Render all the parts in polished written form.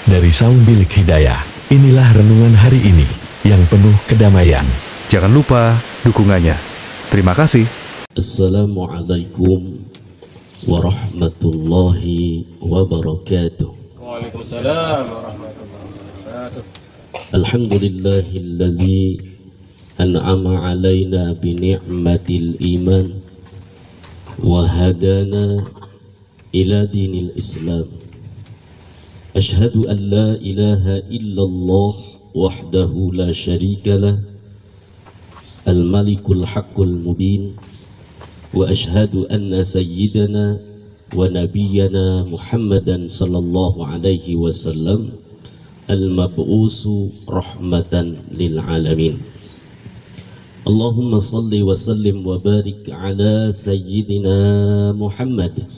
Dari Saung Bilik Hidayah, inilah renungan hari ini yang penuh kedamaian. Jangan lupa dukungannya. Terima kasih. Assalamualaikum warahmatullahi wabarakatuh. Waalaikumsalam warahmatullahi wabarakatuh. Alhamdulillahilladzi an'ama alaina bi ni'matil iman wa hadana ila dinil Islam. Ashhadu an la ilaha illallah wahdahu la syarika lah, al-malikul haqqul mubin, wa ashhadu anna sayyidana wa nabiyyana Muhammadan sallallahu alaihi wasallam al-mab'usu rahmatan lil alamin. Allahumma salli wa sallim wa barik ala sayyidina Muhammad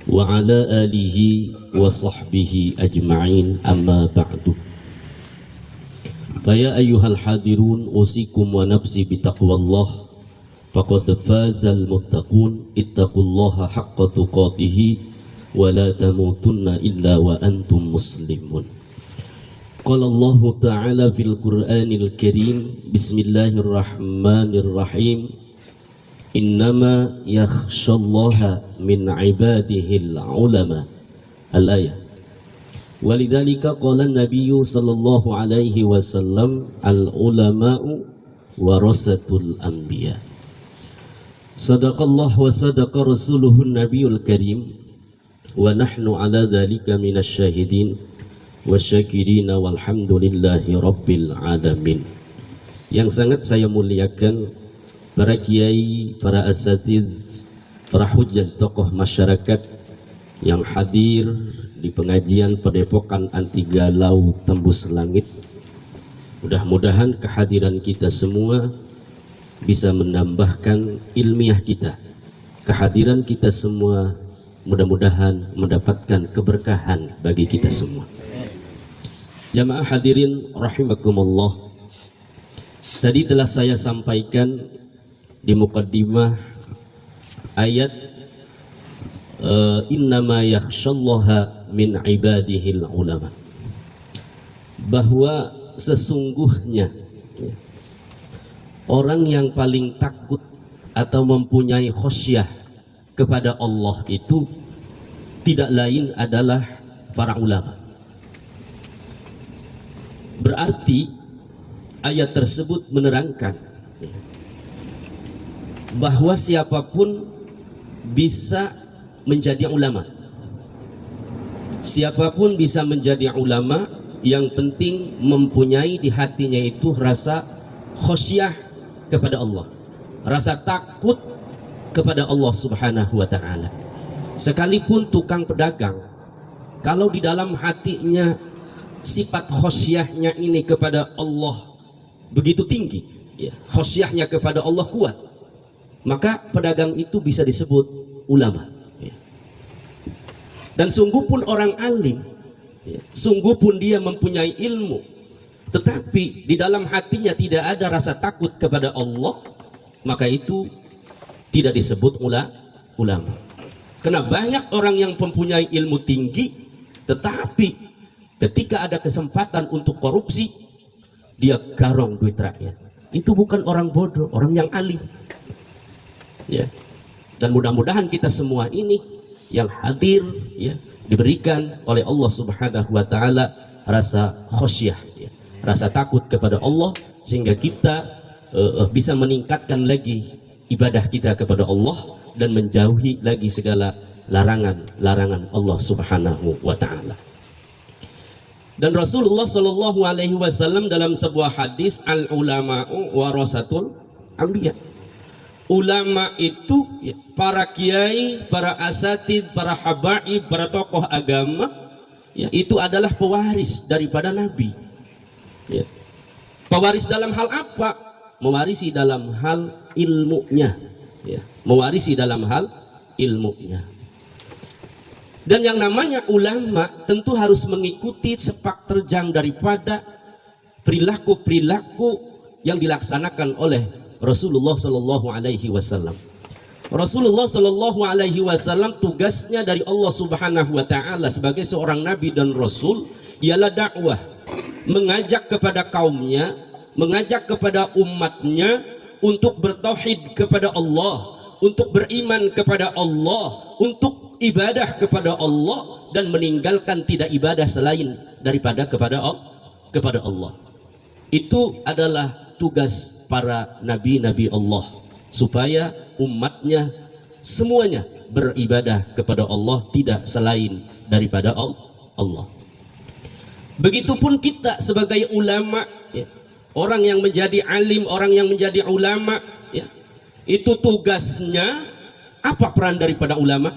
wa ala alihi wa sahbihi ajma'in, amma ba'du. Faya ayyuhal hadirun, usikum wa nafsi bitaqwallah, faqad fazal muttaqun, ittaqullaha haqqa tuqatihi wa la tamutunna illa wa antum muslimun. Qala Allah Ta'ala fil Qur'anil Karim, bismillahirrahmanirrahim, innama yakhshallaha min ibadihil ulama. Al-ayah. Walidzalika qala an-nabiyyu sallallahu alaihi wasallam, al-ulama'u warasatul anbiya. Sadaqallah wa sadaqa rasuluhun nabiyul karim, wa nahnu ala dzalika minasy syahidin wasyakirina walhamdulillahi rabbil alamin. Yang sangat saya muliakan para kiai, para asatiz, para hujjaj, tokoh masyarakat yang hadir di pengajian Padepokan Anti Galau Tembus Langit. Mudah-mudahan kehadiran kita semua bisa menambahkan ilmiah kita. Kehadiran kita semua mudah-mudahan mendapatkan keberkahan bagi kita semua. Jamaah hadirin rahimakumullah, tadi telah saya sampaikan di muqaddimah ayat innama yakhshallaha min ibadihil ulama, bahwa sesungguhnya orang yang paling takut atau mempunyai khosyah kepada Allah itu tidak lain adalah para ulama. Berarti ayat tersebut menerangkan bahwa siapapun bisa menjadi ulama. Siapapun bisa menjadi ulama, yang penting mempunyai di hatinya itu rasa khosyah kepada Allah, rasa takut kepada Allah Subhanahu wa ta'ala. Sekalipun tukang pedagang, kalau di dalam hatinya sifat khosyahnya ini kepada Allah begitu tinggi, ya, khosyahnya kepada Allah kuat, maka pedagang itu bisa disebut ulama, ya. Dan sungguh pun orang alim, ya, sungguh pun dia mempunyai ilmu, tetapi di dalam hatinya tidak ada rasa takut kepada Allah, maka itu tidak disebut ulama. Karena banyak orang yang mempunyai ilmu tinggi, tetapi ketika ada kesempatan untuk korupsi, dia garong duit rakyat. Itu bukan orang bodoh, orang yang alim, ya. Dan mudah-mudahan kita semua ini yang hadir, ya, diberikan oleh Allah Subhanahu wa ta'ala rasa khosyah, ya, rasa takut kepada Allah, sehingga kita bisa meningkatkan lagi ibadah kita kepada Allah dan menjauhi lagi segala larangan-larangan Allah Subhanahu wa ta'ala. Dan Rasulullah Shallallahu Alaihi Wasallam dalam sebuah hadis, al ulama'u warasatul anbiya. Ulama itu, ya, para kiai, para asatid, para habaib, para tokoh agama, ya, itu adalah pewaris daripada Nabi, ya. Pewaris dalam hal apa? Mewarisi dalam hal ilmunya, ya. Mewarisi dalam hal ilmunya. Dan yang namanya ulama tentu harus mengikuti sepak terjang daripada perilaku-perilaku yang dilaksanakan oleh Rasulullah Shallallahu Alaihi Wasallam. Rasulullah Shallallahu Alaihi Wasallam tugasnya dari Allah Subhanahu Wa Taala sebagai seorang nabi dan rasul ialah dakwah, mengajak kepada kaumnya, mengajak kepada umatnya untuk bertauhid kepada Allah, untuk beriman kepada Allah, untuk ibadah kepada Allah dan meninggalkan tidak ibadah selain daripada kepada Allah. Itu adalah tugas para nabi-nabi Allah, supaya umatnya semuanya beribadah kepada Allah tidak selain daripada Allah. Begitupun kita sebagai ulama, ya, orang yang menjadi alim, orang yang menjadi ulama, ya, itu tugasnya apa peran daripada ulama?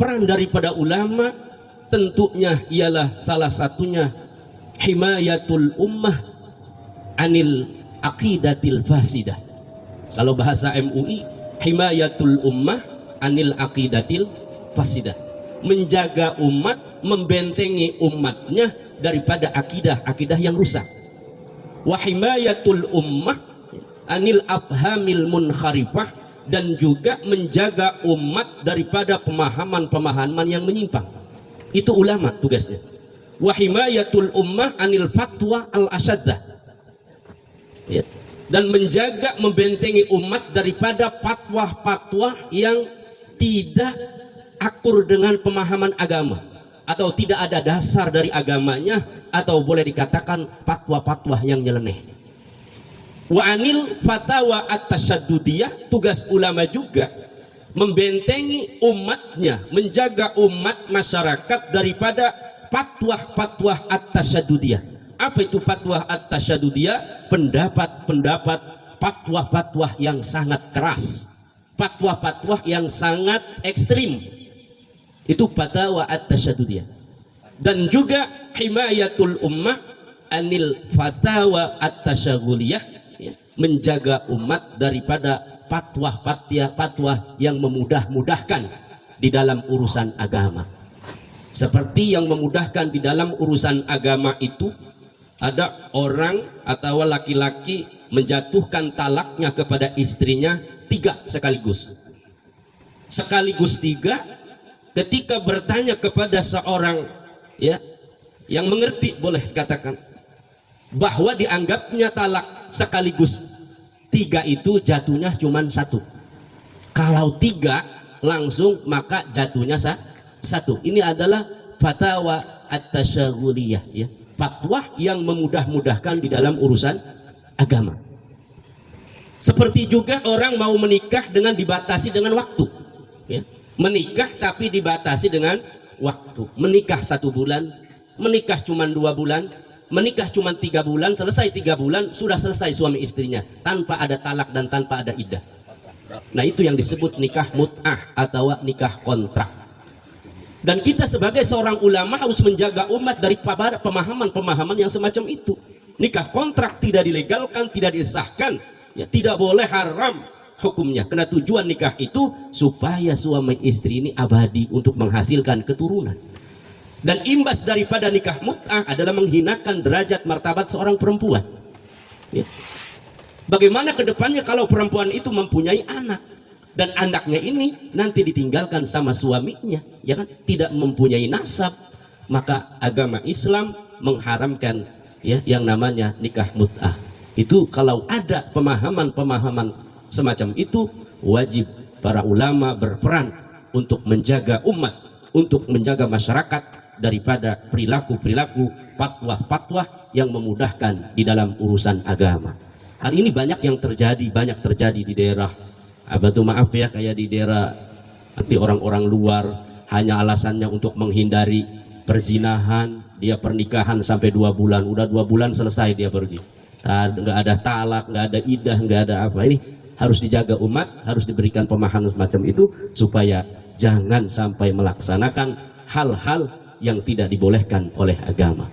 Peran daripada ulama tentunya ialah salah satunya himayatul ummah anil aqidatil fasidah. Kalau bahasa MUI, himayatul ummah anil aqidatil fasidah, menjaga umat, membentengi umatnya daripada akidah yang rusak. Wa himayatul ummah anil afhamil munkharifah, dan juga menjaga umat daripada pemahaman-pemahaman yang menyimpang. Itu ulama tugasnya. Wa himayatul ummah anil fatwa al-asyaddah, ya. Dan menjaga, membentengi umat daripada fatwa-fatwa yang tidak akur dengan pemahaman agama, atau tidak ada dasar dari agamanya, atau boleh dikatakan fatwa-fatwa yang nyeleneh. Wa anil fatawa at-tasyaddudiyah, tugas ulama juga membentengi umatnya, menjaga umat masyarakat daripada fatwa-fatwa at-tasyaddudiyah. Apa itu fatwa at-tasyaddudiyah? Pendapat-pendapat, fatwa-fatwa yang sangat keras, fatwa-fatwa yang sangat ekstrim. Itu fatwa at-tasyaddudiyah. Dan juga himayatul ummah anil fatawa at-tasyaghuliyah, ya, menjaga umat daripada fatwa-fatwa yang memudah-mudahkan di dalam urusan agama. Seperti yang memudahkan di dalam urusan agama itu, ada orang atau laki-laki menjatuhkan talaknya kepada istrinya 3 sekaligus. Sekaligus 3, ketika bertanya kepada seorang, ya, yang mengerti, boleh katakan, bahwa dianggapnya talak sekaligus 3 itu jatuhnya cuma 1. Kalau 3 langsung maka jatuhnya 1. Ini adalah fatwa at-tasyaghuliyah, ya, fatwa yang memudah-mudahkan di dalam urusan agama. Seperti juga orang mau menikah dengan dibatasi dengan waktu, ya. Menikah tapi dibatasi dengan waktu. Menikah 1 bulan, menikah cuma 2 bulan, menikah cuma 3 bulan, selesai 3 bulan sudah selesai suami istrinya, tanpa ada talak dan tanpa ada iddah. Nah, itu yang disebut nikah mut'ah atau nikah kontrak. Dan kita sebagai seorang ulama harus menjaga umat dari pemahaman-pemahaman yang semacam itu. Nikah kontrak tidak dilegalkan, tidak disahkan, ya, tidak boleh, haram hukumnya. Karena tujuan nikah itu supaya suami istri ini abadi untuk menghasilkan keturunan. Dan imbas daripada nikah mut'ah adalah menghinakan derajat martabat seorang perempuan, ya. Bagaimana kedepannya kalau perempuan itu mempunyai anak, dan anaknya ini nanti ditinggalkan sama suaminya, ya kan, tidak mempunyai nasab, maka agama Islam mengharamkan, ya, yang namanya nikah mut'ah. Itu kalau ada pemahaman-pemahaman semacam itu, wajib para ulama berperan untuk menjaga umat, untuk menjaga masyarakat daripada perilaku-perilaku, fatwa-fatwa yang memudahkan di dalam urusan agama. Hari ini banyak terjadi di daerah, maaf ya, kayak di daerah nanti orang-orang luar hanya alasannya untuk menghindari perzinahan, dia pernikahan sampai 2 bulan, udah 2 bulan selesai dia pergi, nggak ada talak, nggak ada iddah, nggak ada apa. Ini harus dijaga umat, harus diberikan pemahaman semacam itu supaya jangan sampai melaksanakan hal-hal yang tidak dibolehkan oleh agama.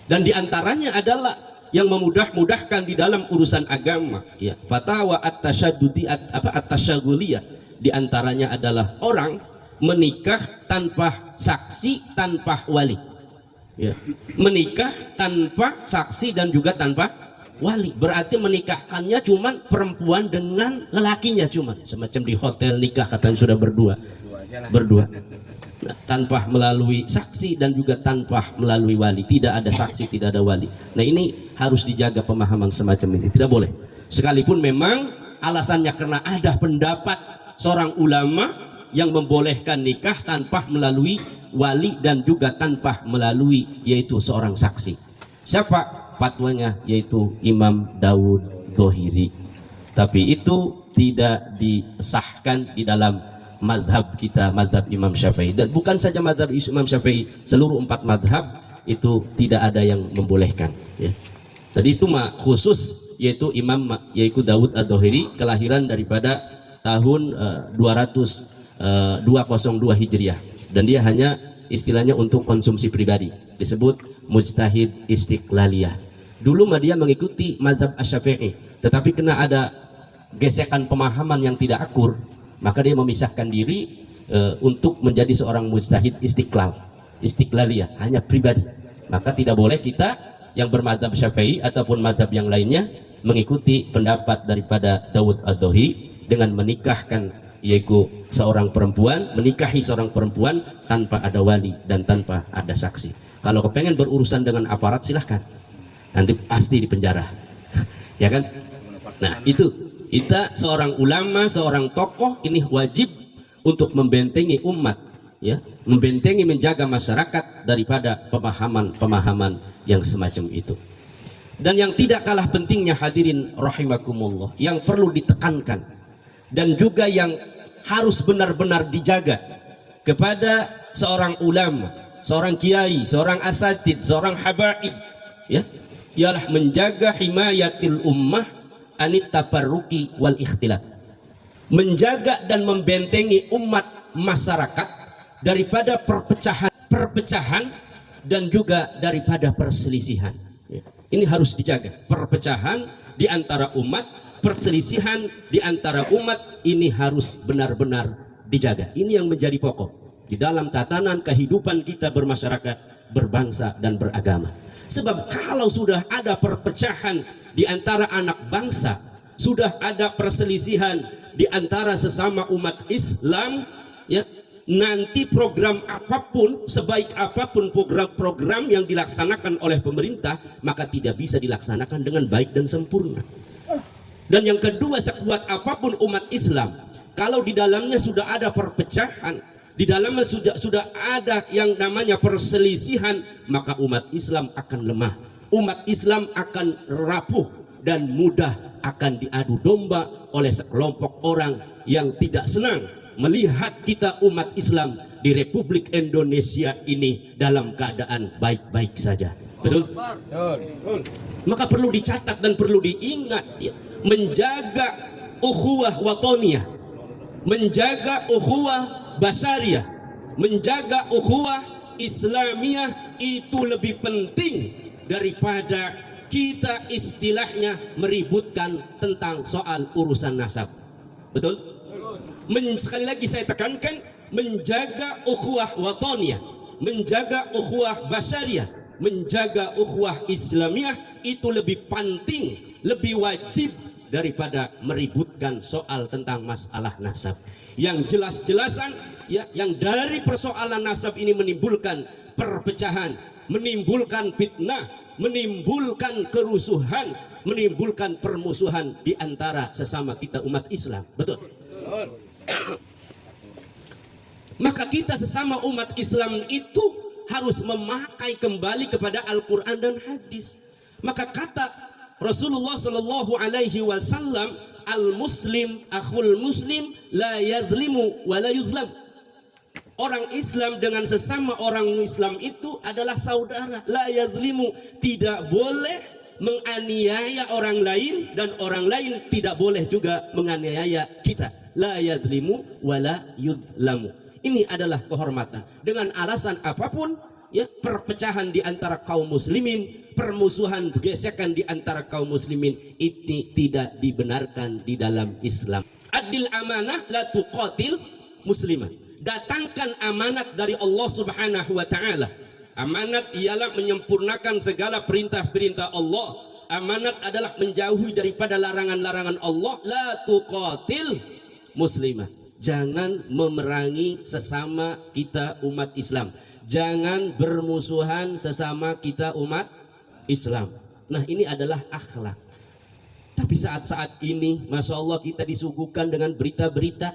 Dan diantaranya adalah yang memudah-mudahkan di dalam urusan agama, ya, fatwa at-tasyaghuliyah. Di antaranya adalah orang menikah tanpa saksi, tanpa wali, ya. Menikah tanpa saksi dan juga tanpa wali. Berarti menikahkannya cuman perempuan dengan lelakinya, cuman semacam di hotel nikah katanya sudah berdua. Nah, tanpa melalui saksi dan juga tanpa melalui wali. Tidak ada saksi, tidak ada wali. Nah, ini harus dijaga pemahaman semacam ini, tidak boleh. Sekalipun memang alasannya karena ada pendapat seorang ulama yang membolehkan nikah tanpa melalui wali dan juga tanpa melalui yaitu seorang saksi. Siapa fatwanya? Yaitu Imam Daud Dhohiri. Tapi itu tidak disahkan di dalam madhab kita, madhab Imam Syafi'i. Dan bukan saja madhab Imam Syafi'i, seluruh 4 madhab itu tidak ada yang membolehkan, ya. Jadi itu mah khusus yaitu Imam yaitu Daud Ad-Dhohiri, kelahiran daripada tahun 202 Hijriah, dan dia hanya istilahnya untuk konsumsi pribadi, disebut mujtahid istiqlaliyah. Dulu mah dia mengikuti mazhab Asy-Syafi'i, tetapi kena ada gesekan pemahaman yang tidak akur, maka dia memisahkan diri untuk menjadi seorang mujtahid istiqlaliyah, hanya pribadi. Maka tidak boleh kita yang bermadzhab Syafi'i ataupun mazhab yang lainnya mengikuti pendapat daripada Daud Ad-Dhohiri dengan menikahkan yaitu seorang perempuan, menikahi seorang perempuan tanpa ada wali dan tanpa ada saksi. Kalau kepengen berurusan dengan aparat silahkan, nanti pasti dipenjara. Ya kan? Nah, itu kita seorang ulama, seorang tokoh ini wajib untuk membentengi umat, ya, membentengi, menjaga masyarakat daripada pemahaman-pemahaman yang semacam itu. Dan yang tidak kalah pentingnya hadirin rahimakumullah, yang perlu ditekankan dan juga yang harus benar-benar dijaga kepada seorang ulama, seorang kiai, seorang asatid, seorang habaib, ya, ialah menjaga himayatil ummah anit tafarruqi wal ikhtilaf. Menjaga dan membentengi umat masyarakat daripada perpecahan dan juga daripada perselisihan. Ini harus dijaga. Perpecahan di antara umat, perselisihan di antara umat, ini harus benar-benar dijaga. Ini yang menjadi pokok di dalam tatanan kehidupan kita bermasyarakat, berbangsa dan beragama. Sebab kalau sudah ada perpecahan di antara anak bangsa, sudah ada perselisihan di antara sesama umat Islam, ya, nanti program apapun, sebaik apapun program-program yang dilaksanakan oleh pemerintah, maka tidak bisa dilaksanakan dengan baik dan sempurna. Dan yang kedua, sekuat apapun umat Islam, kalau di dalamnya sudah ada perpecahan, di dalamnya sudah ada yang namanya perselisihan, maka umat Islam akan lemah, umat Islam akan rapuh dan mudah akan diadu domba oleh sekelompok orang yang tidak senang melihat kita umat Islam di Republik Indonesia ini dalam keadaan baik-baik saja. Betul? Maka perlu dicatat dan perlu diingat, ya, menjaga ukhuwah watoniyah, menjaga ukhuwah basyariyah, menjaga ukhuwah Islamiyah itu lebih penting daripada kita istilahnya meributkan tentang soal urusan nasab. Betul? Sekali lagi saya tekankan, menjaga ukhuwah watoniyah, menjaga ukhuwah basyariyah, menjaga ukhuwah Islamiyah itu lebih penting, lebih wajib daripada meributkan soal tentang masalah nasab yang jelas-jelasan, ya, yang dari persoalan nasab ini menimbulkan perpecahan, menimbulkan fitnah, menimbulkan kerusuhan, menimbulkan permusuhan di antara sesama kita umat Islam. Betul? Maka kita sesama umat Islam itu harus memakai kembali kepada Al-Quran dan hadis. Maka kata Rasulullah Sallallahu Alaihi Wasallam, al-muslim akhul muslim la yadhlimu wa la yudhlam. Orang Islam dengan sesama orang Islam itu adalah saudara. La yadhlimu, tidak boleh menganiaya orang lain, dan orang lain tidak boleh juga menganiaya kita. La yadhlimu wa la yudhlamu. Ini adalah kehormatan. Dengan alasan apapun, ya, perpecahan di antara kaum muslimin, permusuhan, gesekan di antara kaum muslimin, ini tidak dibenarkan di dalam Islam. Adil amanah la tuqatil muslimah. Datangkan amanat dari Allah Subhanahu wa taala. Amanat ialah menyempurnakan segala perintah-perintah Allah amanat adalah menjauhi daripada larangan-larangan Allah. La tuqatil muslimah. Jangan memerangi sesama kita umat Islam. Jangan bermusuhan sesama kita umat Islam. Nah, ini adalah akhlak. Tapi saat-saat ini, Masya Allah, kita disuguhkan dengan berita-berita,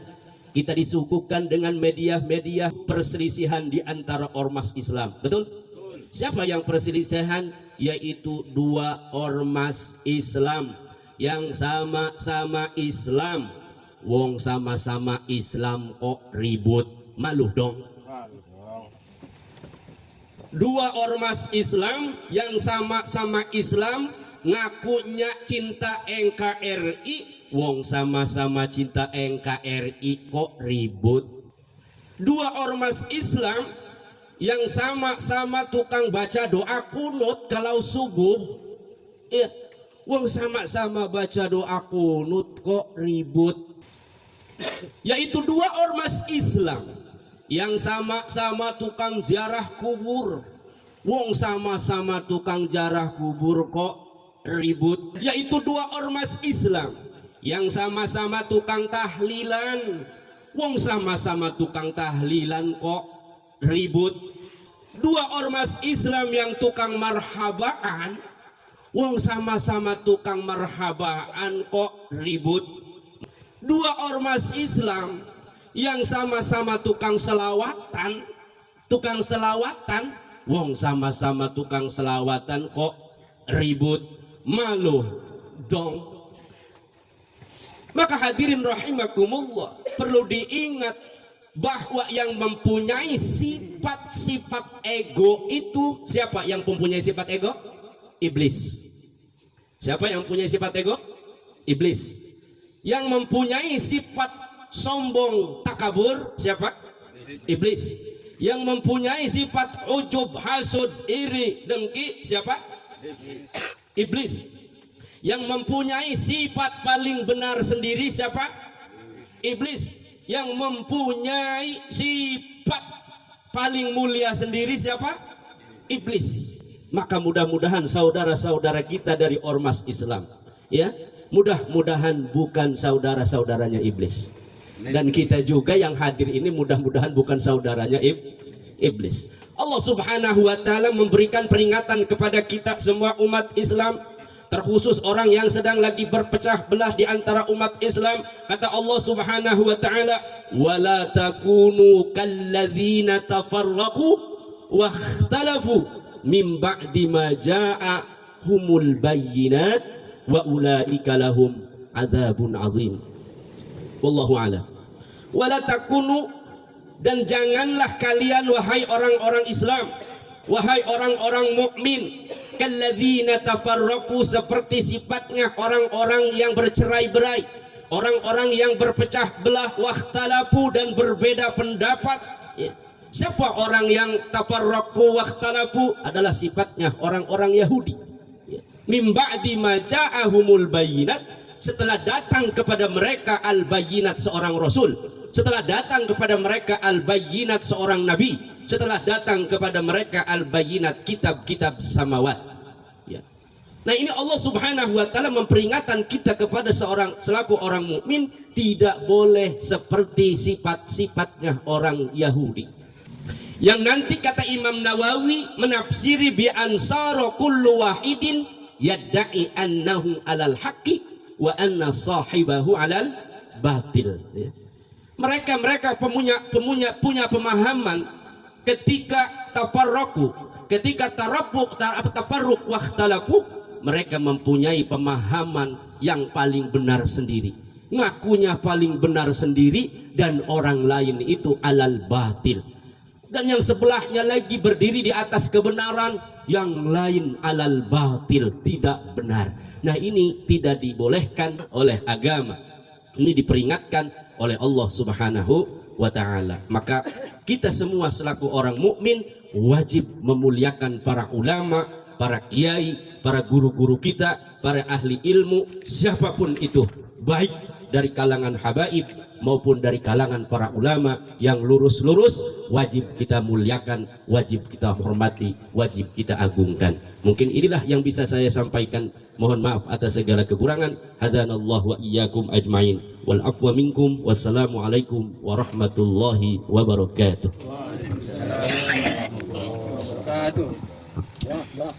kita disuguhkan dengan media-media perselisihan di antara ormas Islam. Betul? Siapa yang perselisihan? Yaitu dua ormas Islam yang sama-sama Islam. Wong sama-sama Islam kok ribut. Malu dong. Dua ormas Islam yang sama-sama Islam ngakunya cinta NKRI, wong sama-sama cinta NKRI kok ribut. Dua ormas Islam yang sama-sama tukang baca doa kunut kalau subuh, wong sama-sama baca doa kunut kok ribut. Yaitu dua ormas Islam yang sama-sama tukang ziarah kubur, wong sama-sama tukang ziarah kubur kok ribut. Yaitu dua ormas Islam yang sama-sama tukang tahlilan, wong sama-sama tukang tahlilan kok ribut. Dua ormas Islam yang tukang marhabaan, wong sama-sama tukang marhabaan kok ribut. Dua ormas Islam yang sama-sama tukang selawatan, wong sama-sama tukang selawatan kok ribut. Malu dong. Maka hadirin rahimakumullah, perlu diingat bahwa yang mempunyai sifat-sifat ego itu siapa? Yang mempunyai sifat ego? Iblis. Siapa yang mempunyai sifat ego? Iblis. Yang mempunyai sifat sombong takabur siapa? Iblis. Yang mempunyai sifat ujub, hasud, iri, dengki siapa? Iblis. Yang mempunyai sifat paling benar sendiri siapa? Iblis. Yang mempunyai sifat paling mulia sendiri siapa? Iblis. Maka mudah-mudahan saudara-saudara kita dari ormas Islam, ya, mudah-mudahan bukan saudara-saudaranya iblis. Dan kita juga yang hadir ini mudah-mudahan bukan saudaranya iblis. Allah Subhanahu wa taala memberikan peringatan kepada kita semua umat Islam, terkhusus orang yang sedang lagi berpecah belah di antara umat Islam. Kata Allah Subhanahu wa taala, "Wala takunu kalladzina tafarraqu wa ikhtalafu min ba'di ma ja'ahumul bayyinat wa ulaika lahum adzabun 'adzim." Wallahu a'lam. Wala takunu, dan janganlah kalian wahai orang-orang Islam, wahai orang-orang mukmin, kalladzina tafarraqu, seperti sifatnya orang-orang yang bercerai-berai, orang-orang yang berpecah belah, wakhtalafu, dan berbeda pendapat. Siapa orang yang tafarraqu wakhtalafu? Adalah sifatnya orang-orang Yahudi. Mim ba'di ma ja'ahumul bayyinat, setelah datang kepada mereka al-bayyinat seorang rasul, setelah datang kepada mereka al-bayyinat seorang nabi, setelah datang kepada mereka al-bayyinat kitab-kitab samawat. Ya. Nah, ini Allah Subhanahu wa taala memperingatkan kita kepada selaku orang mukmin tidak boleh seperti sifat-sifatnya orang Yahudi. Yang nanti kata Imam Nawawi menafsiri bi ansara kullu wahidin yadda'i annahu alal haqqi wa anna sahibahu alal batil. Ya. Mereka punya pemahaman ketika tafarraqu, ketika tafarruq wakhtalafu, mereka mempunyai pemahaman yang paling benar sendiri, ngakunya paling benar sendiri, dan orang lain itu alal batil, dan yang sebelahnya lagi berdiri di atas kebenaran, yang lain alal batil, tidak benar. Nah, ini tidak dibolehkan oleh agama, ini diperingatkan oleh Allah Subhanahu wa taala. Maka kita semua selaku orang mukmin wajib memuliakan para ulama, para kiai, para guru-guru kita, para ahli ilmu, siapapun itu, baik dari kalangan habaib maupun dari kalangan para ulama yang lurus-lurus, wajib kita muliakan, wajib kita hormati, wajib kita agungkan. Mungkin inilah yang bisa saya sampaikan. Mohon maaf atas segala kekurangan. Hadanallahu wa iyyakum ajmain. Wal afwa minkum. Wassalamualaikum warahmatullahi wabarakatuh. Waalaikumsalam warahmatullahi wabarakatuh. Ya,